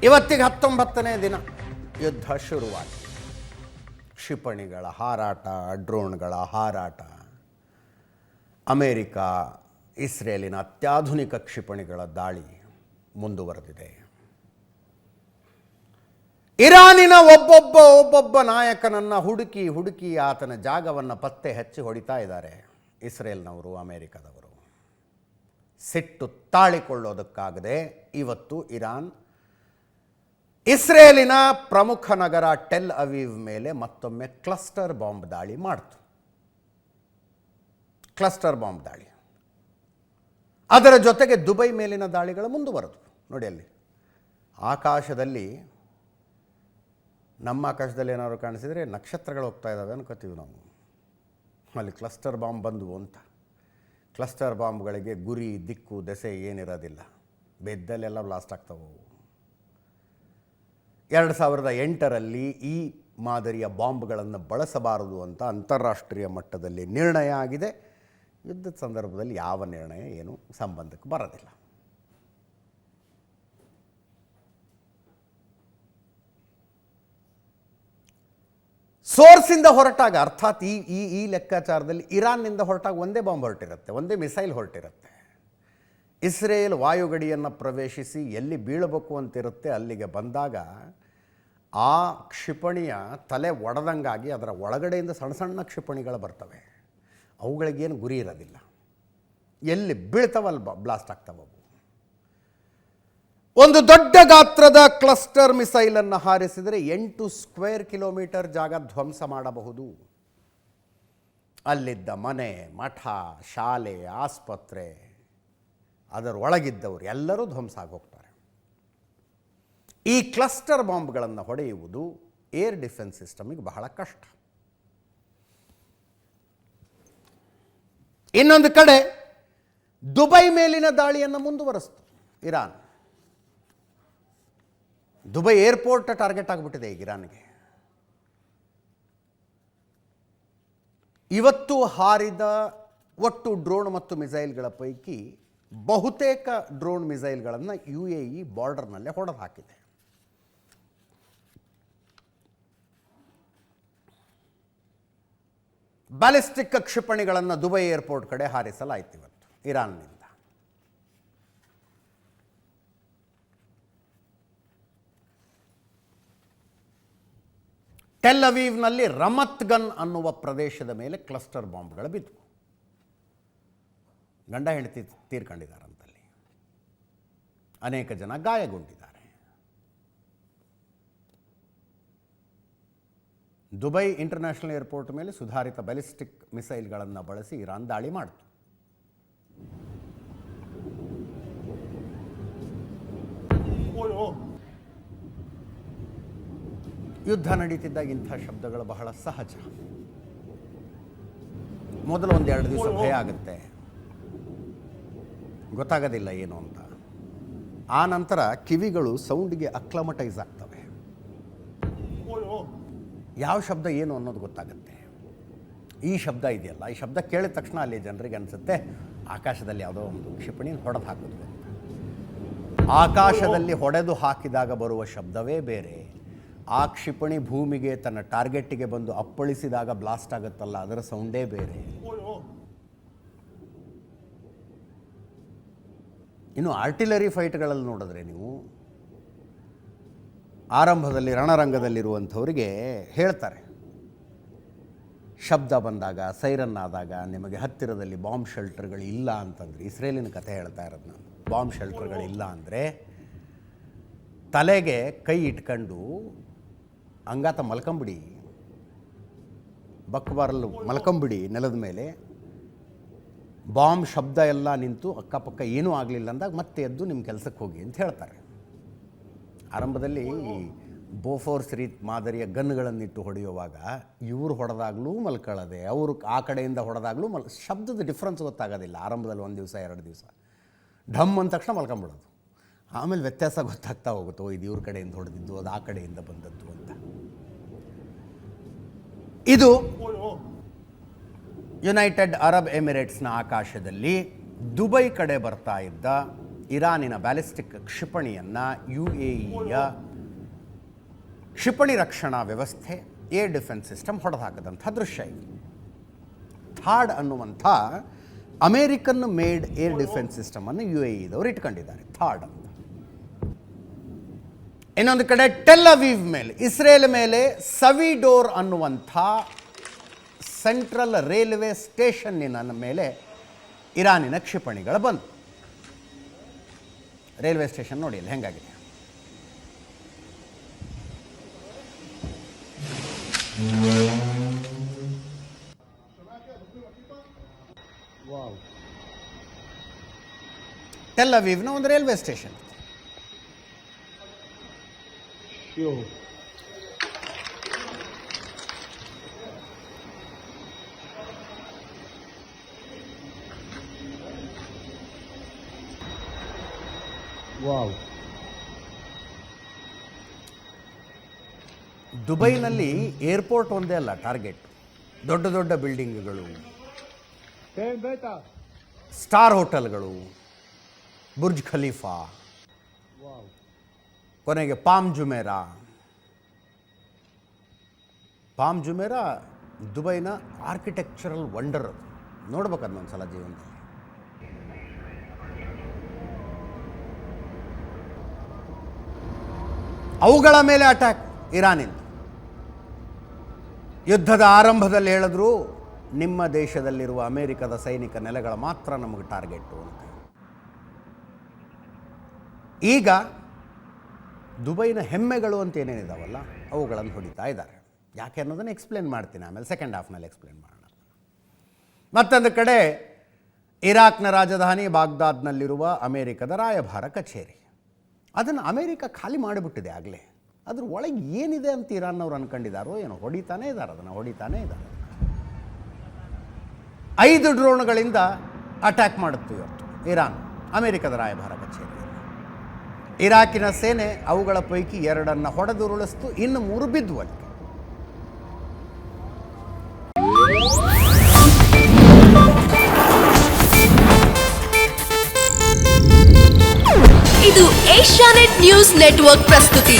ಇವತ್ತಿಗೆ 19ನೇ ದಿನ ಯುದ್ಧ ಶುರುವಾಗಿದೆ. ಕ್ಷಿಪಣಿಗಳ ಹಾರಾಟ, ಡ್ರೋನ್ಗಳ ಹಾರಾಟ, ಅಮೇರಿಕ ಇಸ್ರೇಲಿನ ಅತ್ಯಾಧುನಿಕ ಕ್ಷಿಪಣಿಗಳ ದಾಳಿ ಮುಂದುವರೆದಿದೆ. ಇರಾನಿನ ಒಬ್ಬೊಬ್ಬ ನಾಯಕನನ್ನು ಹುಡುಕಿ ಆತನ ಜಾಗವನ್ನು ಪತ್ತೆ ಹಚ್ಚಿ ಹೊಡಿತಾ ಇದ್ದಾರೆ ಇಸ್ರೇಲ್ನವರು, ಅಮೇರಿಕದವರು. ಸಿಟ್ಟು ತಾಳಿಕೊಳ್ಳೋದಕ್ಕಾಗದೆ ಇವತ್ತು ಇರಾನ್ ಇಸ್ರೇಲಿನ ಪ್ರಮುಖ ನಗರ ಟೆಲ್ ಅವೀವ್ ಮೇಲೆ ಮತ್ತೊಮ್ಮೆ ಕ್ಲಸ್ಟರ್ ಬಾಂಬ್ ದಾಳಿ ಮಾಡಿತು. ಕ್ಲಸ್ಟರ್ ಬಾಂಬ್ ದಾಳಿ, ಅದರ ಜೊತೆಗೆ ದುಬೈ ಮೇಲಿನ ದಾಳಿಗಳು ಮುಂದುವರೆದು. ನೋಡಿ, ಅಲ್ಲಿ ಆಕಾಶದಲ್ಲಿ, ನಮ್ಮ ಆಕಾಶದಲ್ಲಿ ಏನಾದ್ರು ಕಾಣಿಸಿದರೆ ನಕ್ಷತ್ರಗಳು ಹೋಗ್ತಾ ಇದ್ದಾವೆ ಅನ್ಕೋತೀವಿ ನಾವು. ಅಲ್ಲಿ ಕ್ಲಸ್ಟರ್ ಬಾಂಬ್ ಬಂದವು ಅಂತ. ಕ್ಲಸ್ಟರ್ ಬಾಂಬ್ಗಳಿಗೆ ಗುರಿ, ದಿಕ್ಕು, ದೆಸೆ ಏನಿರೋದಿಲ್ಲ. ಬೆದ್ದಲ್ಲೆಲ್ಲ ಬ್ಲಾಸ್ಟ್ ಆಗ್ತಾವೆ. 2008ರಲ್ಲಿ ಈ ಮಾದರಿಯ ಬಾಂಬ್ಗಳನ್ನು ಬಳಸಬಾರದು ಅಂತ ಅಂತಾರಾಷ್ಟ್ರೀಯ ಮಟ್ಟದಲ್ಲಿ ನಿರ್ಣಯ ಆಗಿದೆ. ಯುದ್ಧದ ಸಂದರ್ಭದಲ್ಲಿ ಯಾವ ನಿರ್ಣಯ ಏನು ಸಂಬಂಧಕ್ಕೆ ಬರೋದಿಲ್ಲ. ಸೋರ್ಸಿಂದ ಹೊರಟಾಗ, ಅರ್ಥಾತ್ ಈ ಲೆಕ್ಕಾಚಾರದಲ್ಲಿ ಇರಾನ್ನಿಂದ ಹೊರಟಾಗ ಒಂದೇ ಬಾಂಬ್ ಹೊರಟಿರುತ್ತೆ, ಒಂದೇ ಮಿಸೈಲ್ ಹೊರಟಿರುತ್ತೆ. ಇಸ್ರೇಲ್ ವಾಯುಗಡಿಯನ್ನು ಪ್ರವೇಶಿಸಿ ಎಲ್ಲಿ ಬೀಳಬೇಕು ಅಂತಿರುತ್ತೆ ಅಲ್ಲಿಗೆ ಬಂದಾಗ ಆ ಕ್ಷಿಪಣಿಯ ತಲೆ ಒಡೆದಂಗಾಗಿ ಅದರ ಒಳಗಡೆಯಿಂದ ಸಣ್ಣ ಸಣ್ಣ ಕ್ಷಿಪಣಿಗಳು ಬರ್ತವೆ. ಅವುಗಳಿಗೇನು ಗುರಿ ಇರೋದಿಲ್ಲ, ಎಲ್ಲಿ ಬೀಳ್ತವಲ್ಲ ಬ್ಲಾಸ್ಟ್ ಆಗ್ತವೆ. ಒಂದು ದೊಡ್ಡ ಗಾತ್ರದ ಕ್ಲಸ್ಟರ್ ಮಿಸೈಲನ್ನು ಹಾರಿಸಿದರೆ 8 ಸ್ಕ್ವೇರ್ ಕಿಲೋಮೀಟರ್ ಜಾಗ ಧ್ವಂಸ ಮಾಡಬಹುದು. ಅಲ್ಲಿದ್ದ ಮನೆ, ಮಠ, ಶಾಲೆ, ಆಸ್ಪತ್ರೆ, ಅದರೊಳಗಿದ್ದವರು ಎಲ್ಲರೂ ಧ್ವಂಸ ಆಗೋಗ್ತಾರೆ. ಈ ಕ್ಲಸ್ಟರ್ ಬಾಂಬ್ಗಳನ್ನು ಹೊಡೆಯುವುದು ಏರ್ ಡಿಫೆನ್ಸ್ ಸಿಸ್ಟಮಿಗೆ ಬಹಳ ಕಷ್ಟ. ಇನ್ನೊಂದು ಕಡೆ ದುಬೈ ಮೇಲಿನ ದಾಳಿಯನ್ನು ಮುಂದುವರೆಸಿತು ಇರಾನ್. ದುಬೈ ಏರ್ಪೋರ್ಟ್ ಟಾರ್ಗೆಟ್ ಆಗಿಬಿಟ್ಟಿದೆ ಈಗ ಇರಾನ್ಗೆ. ಇವತ್ತು ಹಾರಿದ ಒಟ್ಟು ಡ್ರೋನ್ ಮತ್ತು ಮಿಸೈಲ್ಗಳ ಪೈಕಿ ಬಹುತೇಕ ಡ್ರೋನ್ ಮಿಸೈಲ್ಗಳನ್ನು UAE ಬಾರ್ಡರ್ನಲ್ಲೇ ಹೊಡೆದು ಹಾಕಿದೆ. ಬ್ಯಾಲಿಸ್ಟಿಕ್ ಕ್ಷಿಪಣಿಗಳನ್ನು ದುಬೈ ಏರ್ಪೋರ್ಟ್ ಕಡೆ ಹಾರಿಸಲಾಯಿತು ಇವತ್ತು ಇರಾನ್ನಿಂದ. ಟೆಲ್ ಅವೀವ್ನಲ್ಲಿ ರಮತ್ ಗನ್ ಅನ್ನುವ ಪ್ರದೇಶದ ಮೇಲೆ ಕ್ಲಸ್ಟರ್ ಬಾಂಬ್ಗಳು ಬಿದ್ದವು. ಗಂಡ ಹೆಂಡತಿ ತೀರ್ಕೊಂಡಿದ್ದಾರಂತಲ್ಲಿ, ಅನೇಕ ಜನ ಗಾಯಗೊಂಡಿದ್ದಾರೆ. ದುಬೈ ಇಂಟರ್ನ್ಯಾಷನಲ್ ಏರ್ಪೋರ್ಟ್ ಮೇಲೆ ಸುಧಾರಿತ ಬ್ಯಾಲಿಸ್ಟಿಕ್ ಮಿಸೈಲ್ಗಳನ್ನು ಬಳಸಿ ಇರಾನ್ ದಾಳಿ ಮಾಡಿತು. ಯುದ್ಧ ನಡೀತಿದ್ದಾಗ ಇಂಥ ಶಬ್ದಗಳು ಬಹಳ ಸಹಜ. ಮೊದಲು 1-2 ದಿವಸ ಭಯ ಆಗುತ್ತೆ, ಗೊತ್ತಾಗೋದಿಲ್ಲ ಏನು ಅಂತ. ಆ ನಂತರ ಕಿವಿಗಳು ಸೌಂಡ್ಗೆ ಅಕ್ಲಮಟೈಸ್ ಆಗ್ತವೆ. ಯಾವ ಶಬ್ದ ಏನು ಅನ್ನೋದು ಗೊತ್ತಾಗುತ್ತೆ. ಈ ಶಬ್ದ ಇದೆಯಲ್ಲ, ಈ ಶಬ್ದ ಕೇಳಿದ ತಕ್ಷಣ ಅಲ್ಲಿ ಜನರಿಗೆ ಅನಿಸುತ್ತೆ ಆಕಾಶದಲ್ಲಿ ಯಾವುದೋ ಒಂದು ಕ್ಷಿಪಣಿ ಹೊಡೆದು ಹಾಕೋದು ಅಂತ. ಆಕಾಶದಲ್ಲಿ ಹೊಡೆದು ಹಾಕಿದಾಗ ಬರುವ ಶಬ್ದವೇ ಬೇರೆ. ಆ ಕ್ಷಿಪಣಿ ಭೂಮಿಗೆ ತನ್ನ ಟಾರ್ಗೆಟ್ಟಿಗೆ ಬಂದು ಅಪ್ಪಳಿಸಿದಾಗ ಬ್ಲಾಸ್ಟ್ ಆಗುತ್ತಲ್ಲ, ಅದರ ಸೌಂಡೇ ಬೇರೆ. ಇನ್ನು ಆರ್ಟಿಲರಿ ಫೈಟ್ಗಳಲ್ಲಿ ನೋಡಿದ್ರೆ ನೀವು, ಆರಂಭದಲ್ಲಿ ರಣರಂಗದಲ್ಲಿರುವಂಥವರಿಗೆ ಹೇಳ್ತಾರೆ, ಶಬ್ದ ಬಂದಾಗ, ಸೈರನ್ ಆದಾಗ ನಿಮಗೆ ಹತ್ತಿರದಲ್ಲಿ ಬಾಂಬ್ ಶೆಲ್ಟರ್ಗಳು ಇಲ್ಲ ಅಂತಂದರೆ, ಇಸ್ರೇಲಿನ ಕಥೆ ಹೇಳ್ತಾ ಇರೋದು ನಾನು, ಬಾಂಬ್ ಶೆಲ್ಟರ್ಗಳಿಲ್ಲ ಅಂದರೆ ತಲೆಗೆ ಕೈ ಇಟ್ಕೊಂಡು ಅಂಗಾತ ಮಲ್ಕೊಂಬಿಡಿ, ಬಕ್ಕಬಾರಲು ಮಲ್ಕೊಂಬಿಡಿ ನೆಲದ ಮೇಲೆ. ಬಾಂಬ್ ಶಬ್ದ ಎಲ್ಲ ನಿಂತು ಅಕ್ಕಪಕ್ಕ ಏನೂ ಆಗಲಿಲ್ಲ ಅಂದಾಗ ಮತ್ತೆ ಎದ್ದು ನಿಮ್ಮ ಕೆಲಸಕ್ಕೆ ಹೋಗಿ ಅಂತ ಹೇಳ್ತಾರೆ. ಆರಂಭದಲ್ಲಿ ಬೋಫೋರ್ಸ್ ಮಾದರಿಯ ಗನ್ಗಳನ್ನಿಟ್ಟು ಹೊಡೆಯುವಾಗ ಇವರು ಹೊಡೆದಾಗಲೂ ಮಲ್ಕೊಳ್ಳೋದೆ, ಅವರು ಆ ಕಡೆಯಿಂದ ಹೊಡೆದಾಗಲೂ ಶಬ್ದದ ಡಿಫ್ರೆನ್ಸ್ ಗೊತ್ತಾಗೋದಿಲ್ಲ. ಆರಂಭದಲ್ಲಿ 1 ದಿವಸ 2 ದಿವಸ ಢಮ್ ಅಂದ ತಕ್ಷಣ ಮಲ್ಕೊಂಬಿಡೋದು. ಆಮೇಲೆ ವ್ಯತ್ಯಾಸ ಗೊತ್ತಾಗ್ತಾ ಹೋಗುತ್ತೋ, ಇದು ಇವ್ರ ಕಡೆಯಿಂದ ಹೊಡೆದಿದ್ದು, ಅದು ಆ ಕಡೆಯಿಂದ ಬಂದದ್ದು ಅಂತ. ಇದು ಯುನೈಟೆಡ್ ಅರಬ್ ಎಮಿರೇಟ್ಸ್ನ ಆಕಾಶದಲ್ಲಿ ದುಬೈ ಕಡೆ ಬರ್ತಾ ಇದ್ದ ಇರಾನಿನ ಬ್ಯಾಲಿಸ್ಟಿಕ್ ಕ್ಷಿಪಣಿಯನ್ನು UAEಯ ಕ್ಷಿಪಣಿ ರಕ್ಷಣಾ ವ್ಯವಸ್ಥೆ ಏರ್ ಡಿಫೆನ್ಸ್ ಸಿಸ್ಟಮ್ ಹೊಡೆದಾಕದಂಥ ದೃಶ್ಯ ಇದು. ಥಾಡ್ ಅನ್ನುವಂಥ ಅಮೇರಿಕನ್ ಮೇಡ್ ಏರ್ ಡಿಫೆನ್ಸ್ ಸಿಸ್ಟಮನ್ನು UAEದವರು ಇಟ್ಕೊಂಡಿದ್ದಾರೆ, ಥಾಡ್ ಅಂತ. ಇನ್ನೊಂದು ಕಡೆ ಟೆಲ್ ಅವೀವ್ ಮೇಲೆ, ಇಸ್ರೇಲ್ ಮೇಲೆ ಸವಿಡೋರ್ ಅನ್ನುವಂಥ ಸೆಂಟ್ರಲ್ ರೈಲ್ವೆ ಸ್ಟೇಷನ್ನಿನ ಮೇಲೆ ಇರಾನಿನ ಕ್ಷಿಪಣಿಗಳು ಬಂದು. ರೈಲ್ವೆ ಸ್ಟೇಷನ್ ನೋಡಿ ಅಲ್ಲಿ ಹೆಂಗಾಗಿದೆ. ಟೆಲ್ ಅವೀವ್ನ ಒಂದು ರೈಲ್ವೆ ಸ್ಟೇಷನ್. ದುಬೈನಲ್ಲಿ ಏರ್ಪೋರ್ಟ್ ಒಂದೇ ಅಲ್ಲ ಟಾರ್ಗೆಟ್, ದೊಡ್ಡ ದೊಡ್ಡ ಬಿಲ್ಡಿಂಗ್ಗಳು, ಸ್ಟಾರ್ ಹೋಟೆಲ್ಗಳು, ಬುರ್ಜ್ ಖಲೀಫಾ, ಕೊನೆಗೆ ಪಾಮ್ ಜುಮೇರಾ ದುಬೈನ ಆರ್ಕಿಟೆಕ್ಚರಲ್ ವಂಡರ್. ನೋಡ್ಬೇಕದು ಒಂದ್ಸಲ ಜೀವನದಲ್ಲಿ. ಅವುಗಳ ಮೇಲೆ ಅಟ್ಯಾಕ್ ಇರಾನಿಂದ. ಯುದ್ಧದ ಆರಂಭದಲ್ಲಿ ಹೇಳಿದ್ರು ನಿಮ್ಮ ದೇಶದಲ್ಲಿರುವ ಅಮೆರಿಕದ ಸೈನಿಕ ನೆಲೆಗಳ ಮಾತ್ರ ನಮಗೆ ಟಾರ್ಗೆಟು ಅಂತ. ಈಗ ದುಬೈನ ಹೆಮ್ಮೆಗಳು ಅಂತ ಏನೇನಿದಾವಲ್ಲ ಅವುಗಳನ್ನು ಹೊಡಿತಾ ಇದ್ದಾರೆ. ಯಾಕೆ ಅನ್ನೋದನ್ನು ಎಕ್ಸ್ಪ್ಲೇನ್ ಮಾಡ್ತೀನಿ, ಆಮೇಲೆ ಸೆಕೆಂಡ್ ಹಾಫ್ನಲ್ಲಿ ಎಕ್ಸ್ಪ್ಲೇನ್ ಮಾಡೋಣ. ಮತ್ತೊಂದು ಕಡೆ ಇರಾಕ್ನ ರಾಜಧಾನಿ ಬಾಗ್ದಾದ್ನಲ್ಲಿರುವ ಅಮೆರಿಕದ ರಾಯಭಾರ ಕಚೇರಿ, ಅದನ್ನು ಅಮೆರಿಕ ಖಾಲಿ ಮಾಡಿಬಿಟ್ಟಿದೆ ಆಗಲೇ. ಅದ್ರ ಒಳಗೆ ಏನಿದೆ ಅಂತ ಇರಾನ್ನವ್ರು ಅಂದ್ಕೊಂಡಿದ್ದಾರೋ ಏನೋ, ಹೊಡಿತಾನೇ ಇದ್ದಾರೆ. 5 ಡ್ರೋನ್ಗಳಿಂದ ಅಟ್ಯಾಕ್ ಮಾಡುತ್ತೆ ಇವತ್ತು ಇರಾನ್ ಅಮೆರಿಕದ ರಾಯಭಾರ ಕಚೇರಿ. ಇರಾಕಿನ ಸೇನೆ ಅವುಗಳ ಪೈಕಿ 2 ಹೊಡೆದುರುಳಿಸ್ತು, ಇನ್ನು 3 ಬಿದ್ದು ಅಲ್ಲಿ. ಇದು ಏಷ್ಯಾನೆಟ್ ನ್ಯೂಸ್ ನೆಟ್ವರ್ಕ್ ಪ್ರಸ್ತುತಿ.